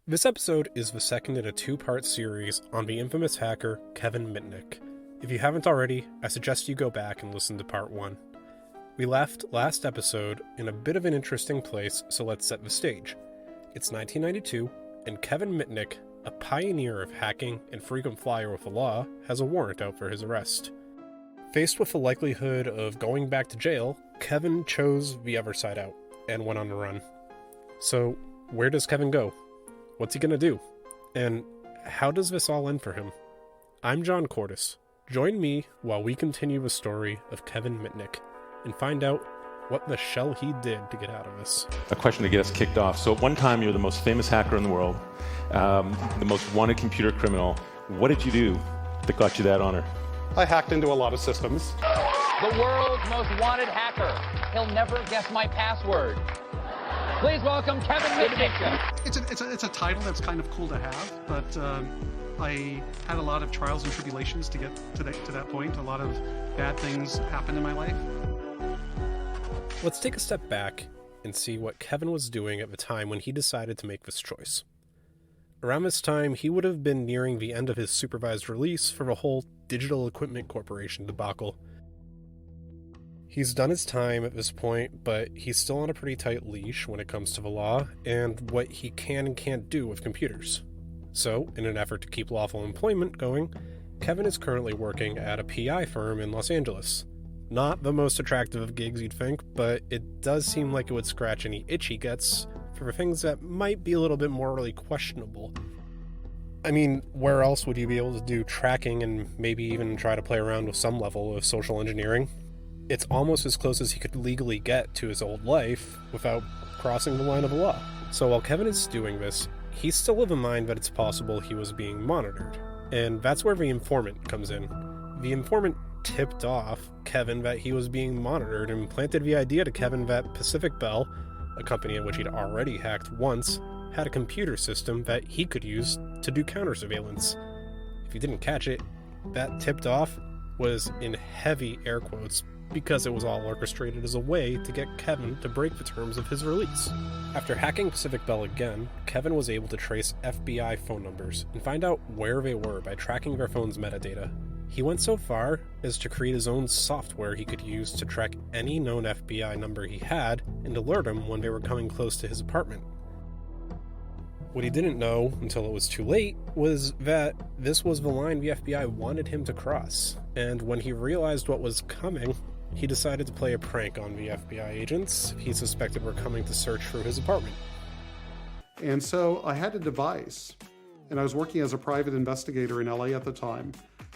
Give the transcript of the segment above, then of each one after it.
This episode is the second in a two-part series on the infamous hacker Kevin Mitnick. If you haven't already, I suggest you go back and listen to part 1. We left last episode in a bit of an interesting place, so let's set the stage. It's 1992, and Kevin Mitnick, a pioneer of hacking and frequent flyer with the law, has a warrant out for his arrest. Faced with the likelihood of going back to jail, Kevin chose the other side out and went on the run. So, where does Kevin go? What's he gonna do? And how does this all end for him? I'm John Cordes. Join me while we continue the story of Kevin Mitnick and find out what the shell he did to get out of this. A question to get us kicked off. So at one time you were the most famous hacker in the world, the most wanted computer criminal. What did you do that got you that honor? I hacked into a lot of systems. The world's most wanted hacker. He'll never guess my password. Please welcome Kevin Mitnick. It's a title that's kind of cool to have, but I had a lot of trials and tribulations to get to that point. A lot of bad things happened in my life. Let's take a step back and see what Kevin was doing at the time when he decided to make this choice. Around this time, he would have been nearing the end of his supervised release for the whole Digital Equipment Corporation debacle. He's done his time at this point, but he's still on a pretty tight leash when it comes to the law and what he can and can't do with computers. So, in an effort to keep lawful employment going, Kevin is currently working at a PI firm in Los Angeles. Not the most attractive of gigs you'd think, but it does seem like it would scratch any itch he gets for things that might be a little bit morally questionable. I mean, where else would you be able to do tracking and maybe even try to play around with some level of social engineering? It's almost as close as he could legally get to his old life without crossing the line of the law. So while Kevin is doing this, he's still of a mind that it's possible he was being monitored. And that's where the informant comes in. The informant tipped off Kevin that he was being monitored and planted the idea to Kevin that Pacific Bell, a company in which he'd already hacked once, had a computer system that he could use to do counter surveillance. If you didn't catch it, that tipped off was in heavy air quotes because it was all orchestrated as a way to get Kevin to break the terms of his release. After hacking Pacific Bell again, Kevin was able to trace FBI phone numbers and find out where they were by tracking their phone's metadata. He went so far as to create his own software he could use to track any known FBI number he had and alert him when they were coming close to his apartment. What he didn't know until it was too late was that this was the line the FBI wanted him to cross, and when he realized what was coming, he decided to play a prank on the FBI agents he suspected were coming to search through his apartment. And so I had a device, and I was working as a private investigator in LA at the time,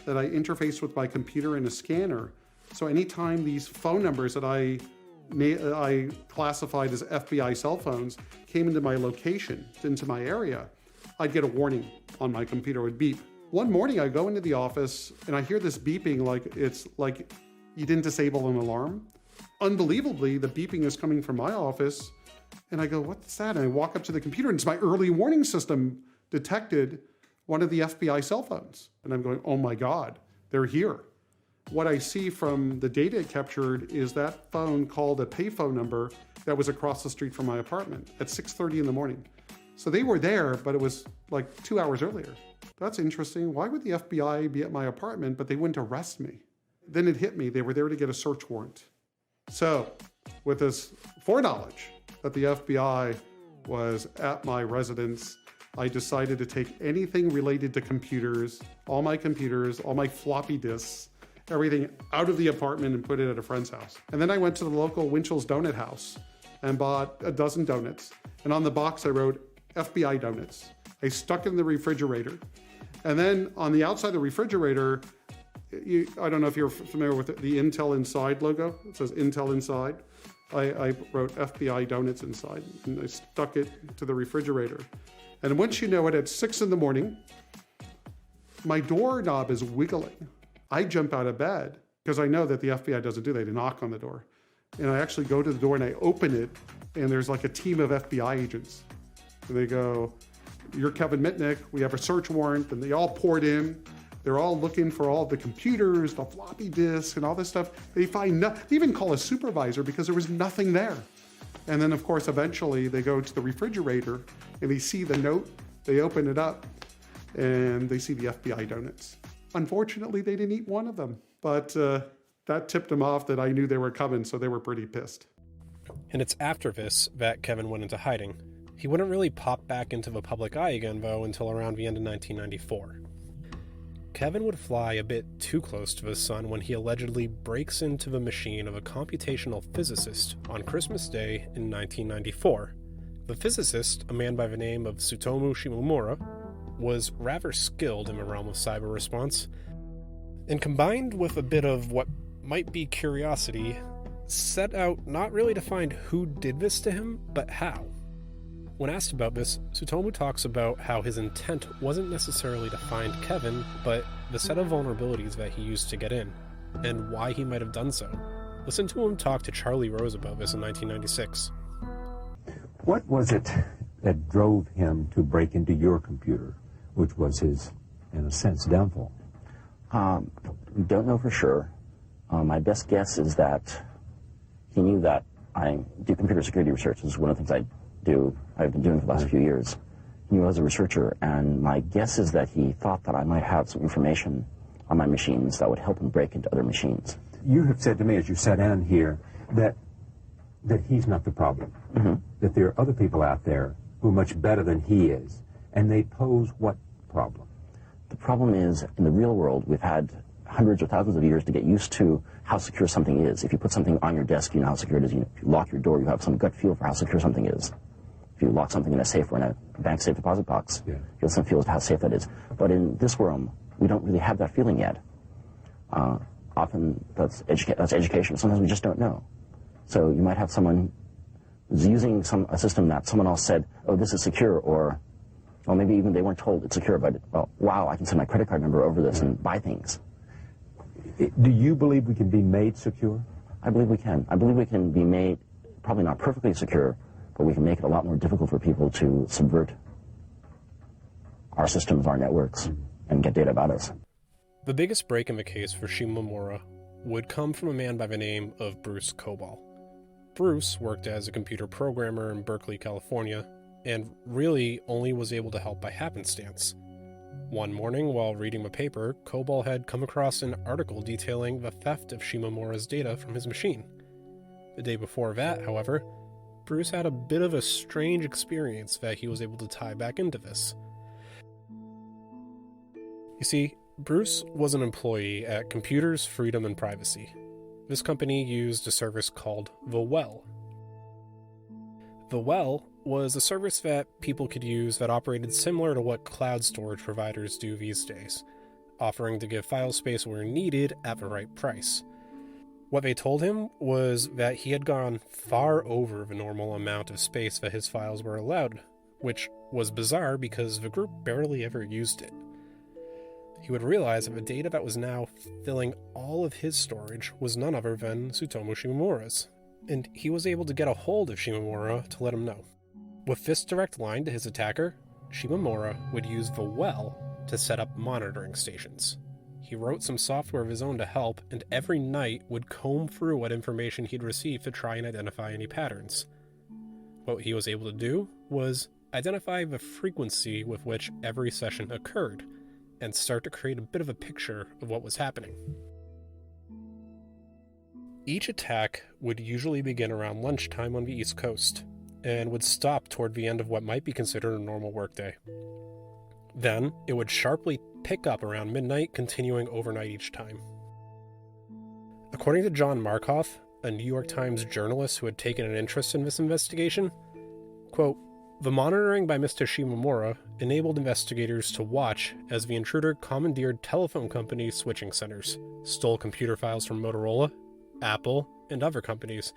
that I interfaced with my computer in a scanner. So anytime these phone numbers that I classified as FBI cell phones came into my location, into my area, I'd get a warning on my computer. It would beep. One morning I go into the office and I hear this beeping like it's like you didn't disable an alarm. Unbelievably, the beeping is coming from my office. And I go, what's that? And I walk up to the computer and it's my early warning system detected one of the FBI cell phones. And I'm going, oh my God, they're here. What I see from the data it captured is that phone called a payphone number that was across the street from my apartment at 6:30 in the morning. So they were there, but it was like 2 hours earlier. That's interesting. Why would the FBI be at my apartment, but they wouldn't arrest me? Then it hit me. They were there to get a search warrant. So with this foreknowledge that the FBI was at my residence, I decided to take anything related to computers, all my floppy disks, everything out of the apartment and put it at a friend's house. And then I went to the local Winchell's Donut House and bought a dozen donuts. And on the box I wrote FBI donuts. I stuck it in the refrigerator. And then on the outside of the refrigerator, I don't know if you're familiar with the Intel Inside logo. It says Intel Inside. I wrote FBI donuts inside and I stuck it to the refrigerator. And once you know it, at 6 in the morning, my doorknob is wiggling. I jump out of bed because I know that the FBI doesn't do that. They knock on the door. And I actually go to the door and I open it and there's like a team of FBI agents. And they go, you're Kevin Mitnick, we have a search warrant. And they all poured in. They're all looking for all the computers, the floppy disks and all this stuff. They find they even call a supervisor because there was nothing there. And then of course, eventually they go to the refrigerator and they see the note They open it up and they see the FBI donuts. Unfortunately, they didn't eat one of them, but that tipped them off that I knew they were coming, so they were pretty pissed. And it's after this that Kevin went into hiding. He wouldn't really pop back into the public eye again, though, until around the end of 1994. Kevin would fly a bit too close to the sun when he allegedly breaks into the machine of a computational physicist on Christmas Day in 1994. The physicist, a man by the name of Tsutomu Shimomura, was rather skilled in the realm of cyber response, and combined with a bit of what might be curiosity, set out not really to find who did this to him, but how. When asked about this, Tsutomu talks about how his intent wasn't necessarily to find Kevin, but the set of vulnerabilities that he used to get in, and why he might have done so. Listen to him talk to Charlie Rose about this in 1996. What was it that drove him to break into your computer, which was his, in a sense, downfall? Don't know for sure. My best guess is that he knew that I do computer security research. This is one of the things I've been doing for the last few years. He knew I was a researcher, and my guess is that he thought that I might have some information on my machines that would help him break into other machines. You have said to me as you sat down here that he's not the problem, that there are other people out there who are much better than he is, and they pose what problem? The problem is, in the real world, we've had hundreds or thousands of years to get used to how secure something is. If you put something on your desk, you know how secure it is. If you lock your door, you have some gut feel for how secure something is. If you lock something in a safe or in a bank safe deposit box, you have some feel as to how safe that is. But in this realm, we don't really have that feeling yet. Often that's education. Sometimes we just don't know. So you might have someone who's using a system that someone else said, oh, this is secure, or maybe even they weren't told it's secure, but, well, wow, I can send my credit card number over this and buy things. Do you believe we can be made secure? I believe we can. I believe we can be made, probably not perfectly secure, but we can make it a lot more difficult for people to subvert our systems, our networks, and get data about us. The biggest break in the case for Shimomura would come from a man by the name of Bruce Kobal. Bruce worked as a computer programmer in Berkeley, California, and really only was able to help by happenstance. One morning, while reading the paper, Kobal had come across an article detailing the theft of Shimomura's data from his machine. The day before that, however, Bruce had a bit of a strange experience that he was able to tie back into this. You see, Bruce was an employee at Computers, Freedom, and Privacy. This company used a service called The Well. The Well was a service that people could use that operated similar to what cloud storage providers do these days, offering to give file space where needed at the right price. What they told him was that he had gone far over the normal amount of space that his files were allowed, which was bizarre because the group barely ever used it. He would realize that the data that was now filling all of his storage was none other than Tsutomu Shimomura's, and he was able to get a hold of Shimomura to let him know. With this direct line to his attacker, Shimomura would use The Well to set up monitoring stations. He wrote some software of his own to help, and every night would comb through what information he'd received to try and identify any patterns. What he was able to do was identify the frequency with which every session occurred, and start to create a bit of a picture of what was happening. Each attack would usually begin around lunchtime on the East Coast, and would stop toward the end of what might be considered a normal workday. Then, it would sharply pick up around midnight, continuing overnight each time. According to John Markoff, a New York Times journalist who had taken an interest in this investigation, quote, "The monitoring by Mr. Shimomura enabled investigators to watch as the intruder commandeered telephone company switching centers, stole computer files from Motorola, Apple, and other companies,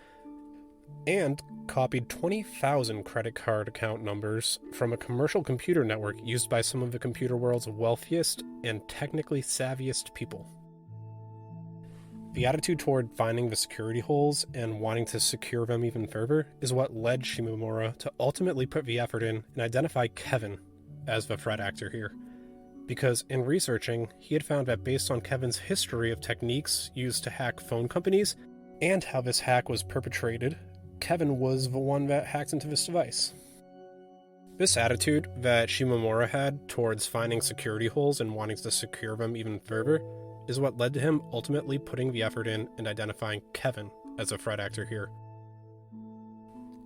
and copied 20,000 credit card account numbers from a commercial computer network used by some of the computer world's wealthiest and technically savviest people." The attitude toward finding the security holes and wanting to secure them even further is what led Shimomura to ultimately put the effort in and identify Kevin as the threat actor here. Because in researching, he had found that based on Kevin's history of techniques used to hack phone companies and how this hack was perpetrated, Kevin was the one that hacked into this device. This attitude that Shimomura had towards finding security holes and wanting to secure them even further is what led to him ultimately putting the effort in and identifying Kevin as a threat actor here.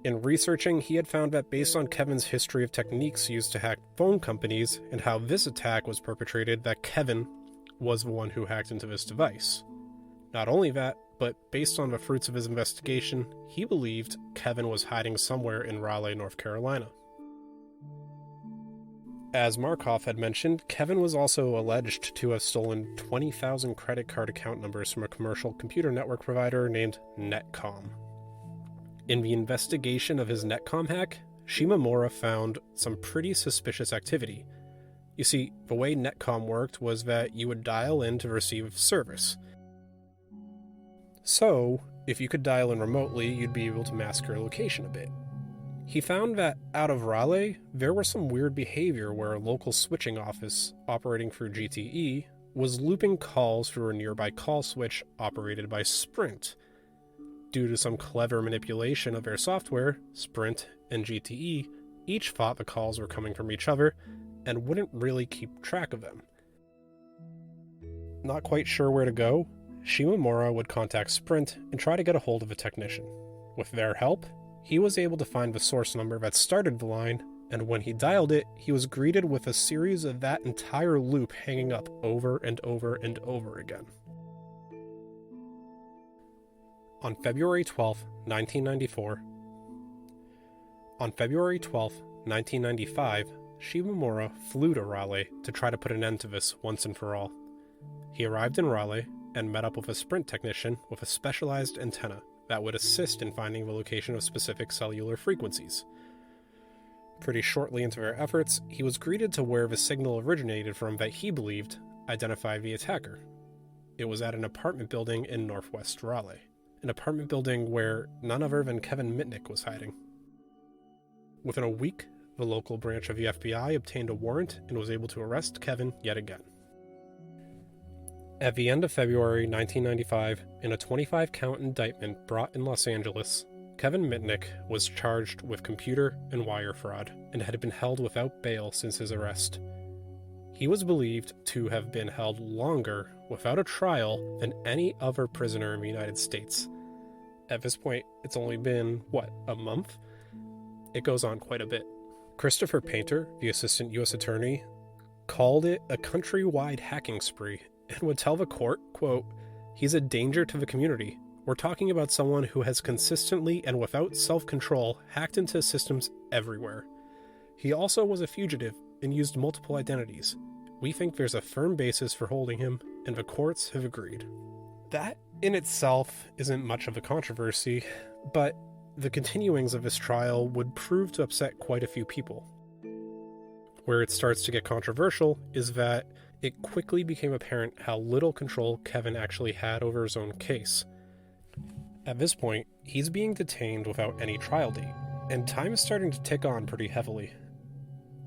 In researching, he had found that based on Kevin's history of techniques used to hack phone companies and how this attack was perpetrated, that Kevin was the one who hacked into this device. Not only that, but based on the fruits of his investigation, he believed Kevin was hiding somewhere in Raleigh, North Carolina. As Markov had mentioned, Kevin was also alleged to have stolen 20,000 credit card account numbers from a commercial computer network provider named Netcom. In the investigation of his Netcom hack, Shimomura found some pretty suspicious activity. You see, the way Netcom worked was that you would dial in to receive service. So, if you could dial in remotely, you'd be able to mask your location a bit. He found that out of Raleigh, there was some weird behavior where a local switching office operating through GTE was looping calls through a nearby call switch operated by Sprint. Due to some clever manipulation of their software, Sprint and GTE each thought the calls were coming from each other and wouldn't really keep track of them. Not quite sure where to go, Shimomura would contact Sprint and try to get a hold of a technician. With their help, he was able to find the source number that started the line, and when he dialed it, he was greeted with a series of that entire loop hanging up over and over and over again. On February 12, 1995, Shimomura flew to Raleigh to try to put an end to this once and for all. He arrived in Raleigh and met up with a Sprint technician with a specialized antenna that would assist in finding the location of specific cellular frequencies. Pretty shortly into their efforts, he was greeted to where the signal originated from that he believed identified the attacker. It was at an apartment building in northwest Raleigh. An apartment building where none other than Kevin Mitnick was hiding. Within a week, the local branch of the FBI obtained a warrant and was able to arrest Kevin yet again. At the end of February 1995, in a 25-count indictment brought in Los Angeles, Kevin Mitnick was charged with computer and wire fraud and had been held without bail since his arrest. He was believed to have been held longer without a trial than any other prisoner in the United States. At this point, it's only been, a month? It goes on quite a bit. Christopher Painter, the assistant U.S. attorney, called it a countrywide hacking spree and would tell the court, quote, "He's a danger to the community. We're talking about someone who has consistently and without self-control hacked into systems everywhere. He also was a fugitive and used multiple identities. We think there's a firm basis for holding him, and the courts have agreed." That in itself isn't much of a controversy, but the continuings of this trial would prove to upset quite a few people. Where it starts to get controversial is that it quickly became apparent how little control Kevin actually had over his own case. At this point, he's being detained without any trial date, and time is starting to tick on pretty heavily.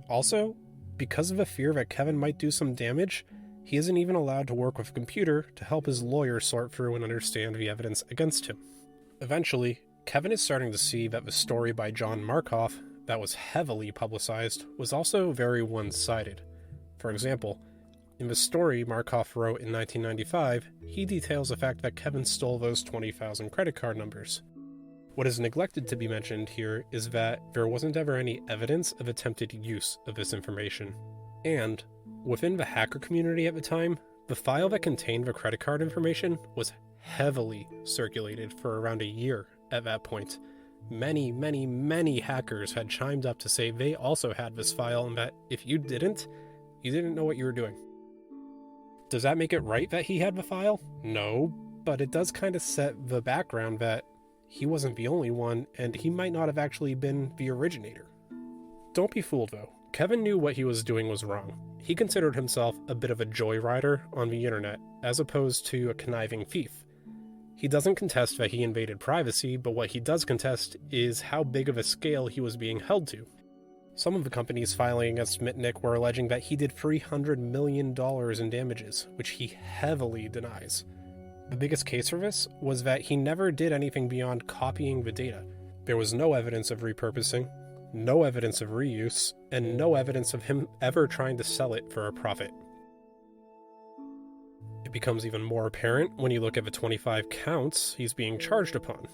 Also, because of a fear that Kevin might do some damage, he isn't even allowed to work with a computer to help his lawyer sort through and understand the evidence against him. Eventually, Kevin is starting to see that the story by John Markov that was heavily publicized was also very one-sided. For example, in the story Markov wrote in 1995, he details the fact that Kevin stole those 20,000 credit card numbers. What is neglected to be mentioned here is that there wasn't ever any evidence of attempted use of this information. And, within the hacker community at the time, the file that contained the credit card information was heavily circulated for around a year at that point. Many hackers had chimed up to say they also had this file and that if you didn't know what you were doing. Does that make it right that he had the file? No, but it does kind of set the background that he wasn't the only one, and he might not have actually been the originator. Don't be fooled though. Kevin knew what he was doing was wrong. He considered himself a bit of a joyrider on the internet, as opposed to a conniving thief. He doesn't contest that he invaded privacy, but what he does contest is how big of a scale he was being held to. Some of the companies filing against Mitnick were alleging that he did $300 million in damages, which he heavily denies. The biggest case for this was that he never did anything beyond copying the data. There was no evidence of repurposing, no evidence of reuse, and no evidence of him ever trying to sell it for a profit. It becomes even more apparent when you look at the 25 counts he's being charged upon.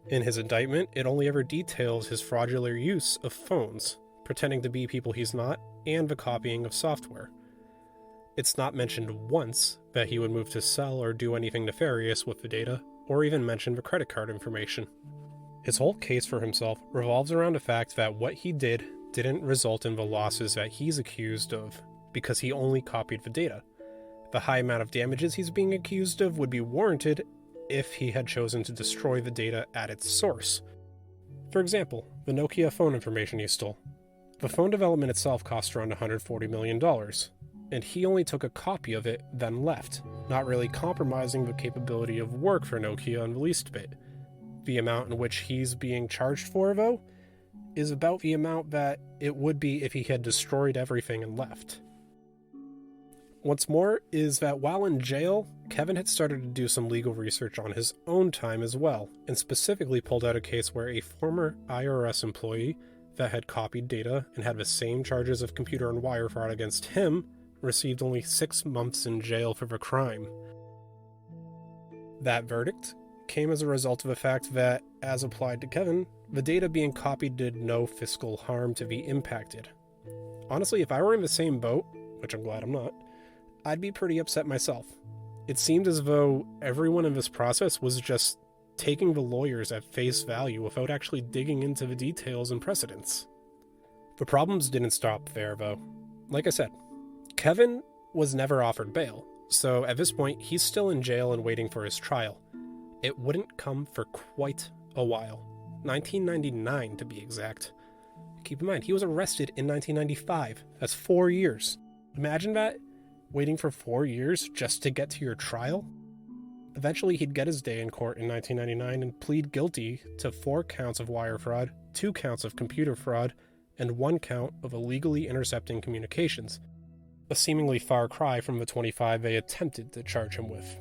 In his indictment, it only ever details his fraudulent use of phones, pretending to be people he's not, and the copying of software. It's not mentioned once that he would move to sell or do anything nefarious with the data, or even mention the credit card information. His whole case for himself revolves around the fact that what he did didn't result in the losses that he's accused of, because he only copied the data. The high amount of damages he's being accused of would be warranted if he had chosen to destroy the data at its source. For example, the Nokia phone information he stole. The phone development itself cost around $140 million, and he only took a copy of it, then left, not really compromising the capability of work for Nokia in the least bit. The amount in which he's being charged for, though, is about the amount that it would be if he had destroyed everything and left. What's more is that while in jail, Kevin had started to do some legal research on his own time as well, and specifically pulled out a case where a former IRS employee that had copied data and had the same charges of computer and wire fraud against him received only 6 months in jail for the crime. That verdict came as a result of the fact that, as applied to Kevin, the data being copied did no fiscal harm to the impacted. Honestly, if I were in the same boat, which I'm glad I'm not, I'd be pretty upset myself. It seemed as though everyone in this process was just taking the lawyers at face value without actually digging into the details and precedents. The problems didn't stop there, though. Like I said, Kevin was never offered bail, so at this point he's still in jail and waiting for his trial. It wouldn't come for quite a while. 1999 to be exact. Keep in mind, he was arrested in 1995. That's 4 years. Imagine that. Waiting for 4 years just to get to your trial? Eventually, he'd get his day in court in 1999 and plead guilty to 4 counts of wire fraud, 2 counts of computer fraud, and 1 count of illegally intercepting communications, a seemingly far cry from the 25 they attempted to charge him with.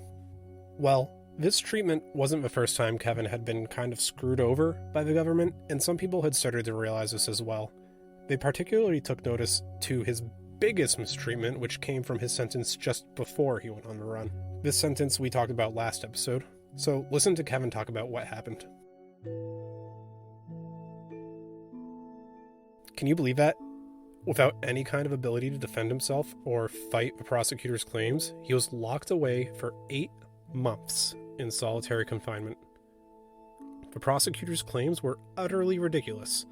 Well, this treatment wasn't the first time Kevin had been kind of screwed over by the government, and some people had started to realize this as well. They particularly took notice to his biggest mistreatment, which came from his sentence just before he went on the run. This sentence we talked about last episode, so listen to Kevin talk about what happened. Can you believe that? Without any kind of ability to defend himself or fight the prosecutor's claims, he was locked away for 8 months in solitary confinement. The prosecutor's claims were utterly ridiculous.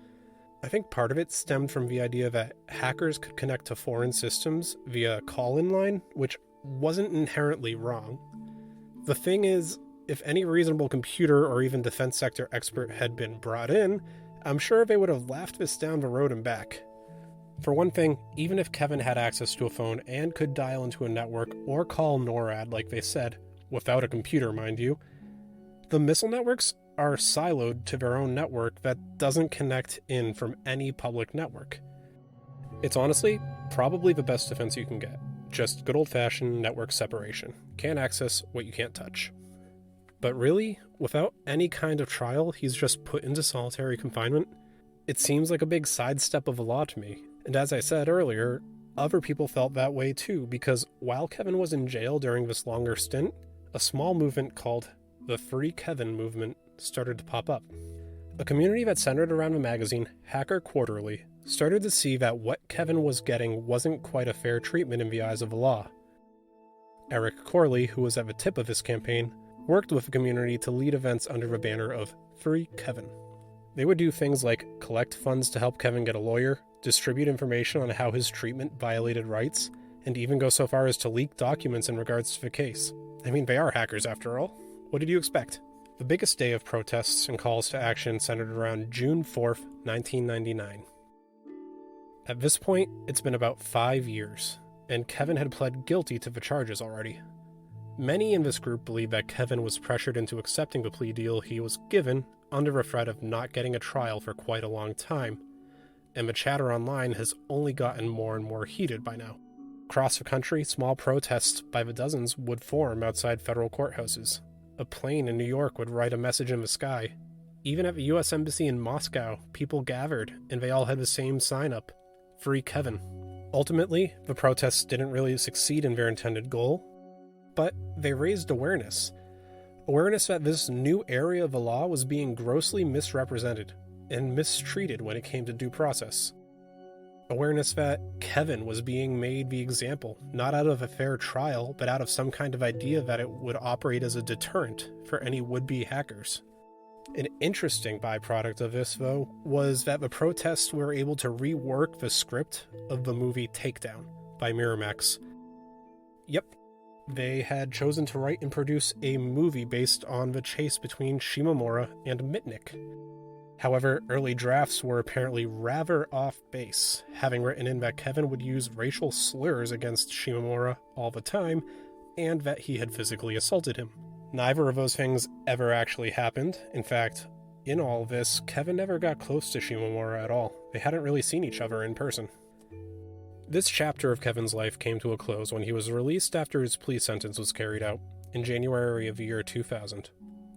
I think part of it stemmed from the idea that hackers could connect to foreign systems via a call-in line, which wasn't inherently wrong. The thing is, if any reasonable computer or even defense sector expert had been brought in, I'm sure they would have laughed this down the road and back. For one thing, even if Kevin had access to a phone and could dial into a network or call NORAD like they said, without a computer, mind you, the missile networks are siloed to their own network that doesn't connect in from any public network. It's honestly probably the best defense you can get. Just good old-fashioned network separation. Can't access what you can't touch. But really, without any kind of trial, he's just put into solitary confinement? It seems like a big sidestep of the law to me. And as I said earlier, other people felt that way too, because while Kevin was in jail during this longer stint, a small movement called the Free Kevin movement started to pop up. A community that centered around the magazine Hacker Quarterly started to see that what Kevin was getting wasn't quite a fair treatment in the eyes of the law. Eric Corley, who was at the tip of this campaign, worked with the community to lead events under the banner of Free Kevin. They would do things like collect funds to help Kevin get a lawyer, distribute information on how his treatment violated rights, and even go so far as to leak documents in regards to the case. I mean, they are hackers after all. What did you expect? The biggest day of protests and calls to action centered around June 4th, 1999. At this point, it's been about 5 years, and Kevin had pled guilty to the charges already. Many in this group believe that Kevin was pressured into accepting the plea deal he was given under the threat of not getting a trial for quite a long time, and the chatter online has only gotten more and more heated by now. Across the country, small protests by the dozens would form outside federal courthouses. A plane in New York would write a message in the sky. Even at the US Embassy in Moscow, people gathered, and they all had the same sign up: Free Kevin. Ultimately, the protests didn't really succeed in their intended goal, but they raised awareness. Awareness that this new area of the law was being grossly misrepresented and mistreated when it came to due process. Awareness that Kevin was being made the example, not out of a fair trial, but out of some kind of idea that it would operate as a deterrent for any would-be hackers. An interesting byproduct of this, though, was that the protests were able to rework the script of the movie Takedown by Miramax. Yep, they had chosen to write and produce a movie based on the chase between Shimomura and Mitnick. However, early drafts were apparently rather off base, having written in that Kevin would use racial slurs against Shimomura all the time, and that he had physically assaulted him. Neither of those things ever actually happened. In fact, in all this, Kevin never got close to Shimomura at all. They hadn't really seen each other in person. This chapter of Kevin's life came to a close when he was released after his plea sentence was carried out, in January of the year 2000.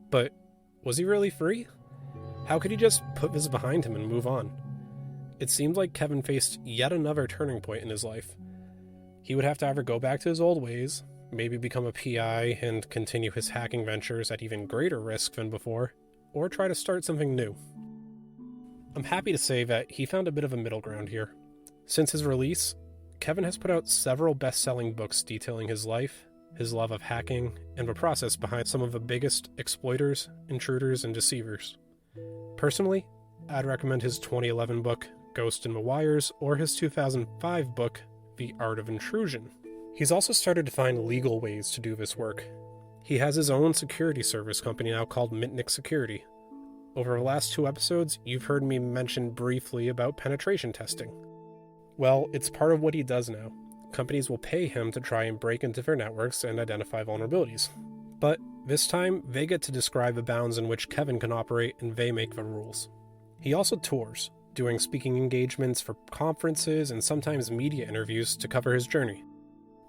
But was he really free? How could he just put this behind him and move on? It seemed like Kevin faced yet another turning point in his life. He would have to either go back to his old ways, maybe become a PI and continue his hacking ventures at even greater risk than before, or try to start something new. I'm happy to say that he found a bit of a middle ground here. Since his release, Kevin has put out several best-selling books detailing his life, his love of hacking, and the process behind some of the biggest exploiters, intruders, and deceivers. Personally, I'd recommend his 2011 book, Ghost in the Wires, or his 2005 book, The Art of Intrusion. He's also started to find legal ways to do this work. He has his own security service company now called Mitnick Security. Over the last 2 episodes, you've heard me mention briefly about penetration testing. Well, it's part of what he does now. Companies will pay him to try and break into their networks and identify vulnerabilities. But this time, they get to describe the bounds in which Kevin can operate, and they make the rules. He also tours, doing speaking engagements for conferences and sometimes media interviews to cover his journey.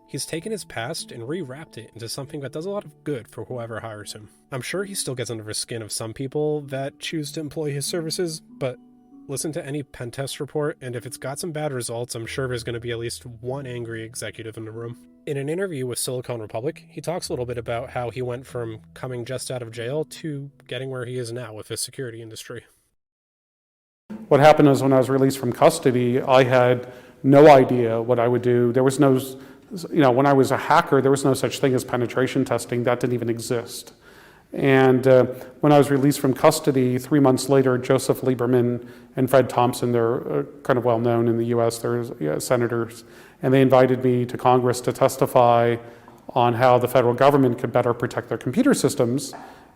He's taken his past and rewrapped it into something that does a lot of good for whoever hires him. I'm sure he still gets under the skin of some people that choose to employ his services, but listen to any pen test report, and if it's got some bad results, I'm sure there's going to be at least one angry executive in the room. In an interview with Silicon Republic, he talks a little bit about how he went from coming just out of jail to getting where he is now with the security industry. What happened is when I was released from custody, I had no idea what I would do. There was no, when I was a hacker, there was no such thing as penetration testing. That didn't even exist. And when I was released from custody, 3 months later, Joseph Lieberman and Fred Thompson, they're kind of well known in the US, they're senators, and they invited me to Congress to testify on how the federal government could better protect their computer systems.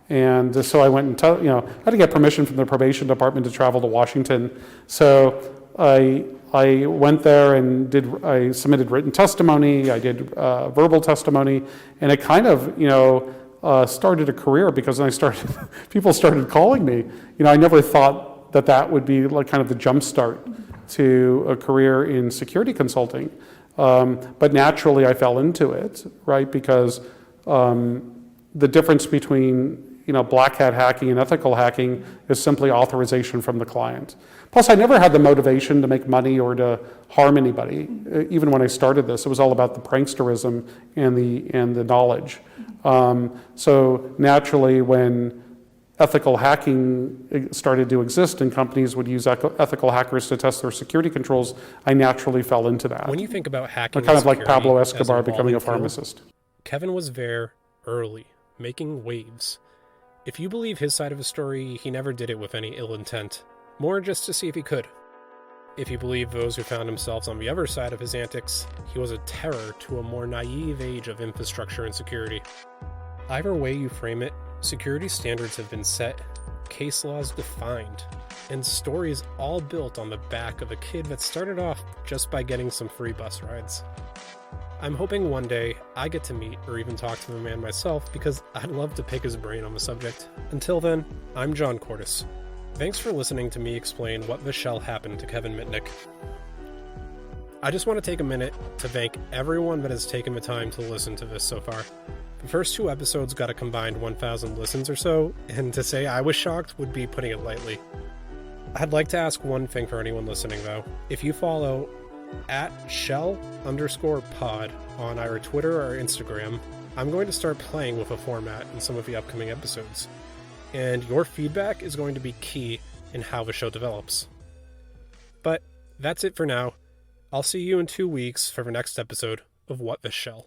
And so I went and had to get permission from the probation department to travel to Washington. So I went there and I submitted written testimony, I did verbal testimony, and it kind of, started a career because when people started calling me. I never thought that would be like kind of the jump start to a career in security consulting. But naturally I fell into it, right? Because the difference between black hat hacking and ethical hacking is simply authorization from the client. Plus, I never had the motivation to make money or to harm anybody. Even when I started this, it was all about the pranksterism and the knowledge. So naturally, when ethical hacking started to exist and companies would use ethical hackers to test their security controls, I naturally fell into that. When you think about hacking, kind of like Pablo Escobar becoming a pharmacist. Kevin was there early, making waves. If you believe his side of the story, he never did it with any ill intent, more just to see if he could. If you believe those who found themselves on the other side of his antics, he was a terror to a more naive age of infrastructure and security. Either way you frame it, security standards have been set, case laws defined, and stories all built on the back of a kid that started off just by getting some free bus rides. I'm hoping one day I get to meet or even talk to the man myself because I'd love to pick his brain on the subject. Until then, I'm John Cordes. Thanks for listening to me explain what the shell happened to Kevin Mitnick. I just want to take a minute to thank everyone that has taken the time to listen to this so far. The first 2 episodes got a combined 1,000 listens or so, and to say I was shocked would be putting it lightly. I'd like to ask one thing for anyone listening, though. If you follow @shell_pod on either Twitter or Instagram, I'm going to start playing with a format in some of the upcoming episodes. And your feedback is going to be key in how the show develops. But that's it for now. I'll see you in 2 weeks for the next episode of What the Shell.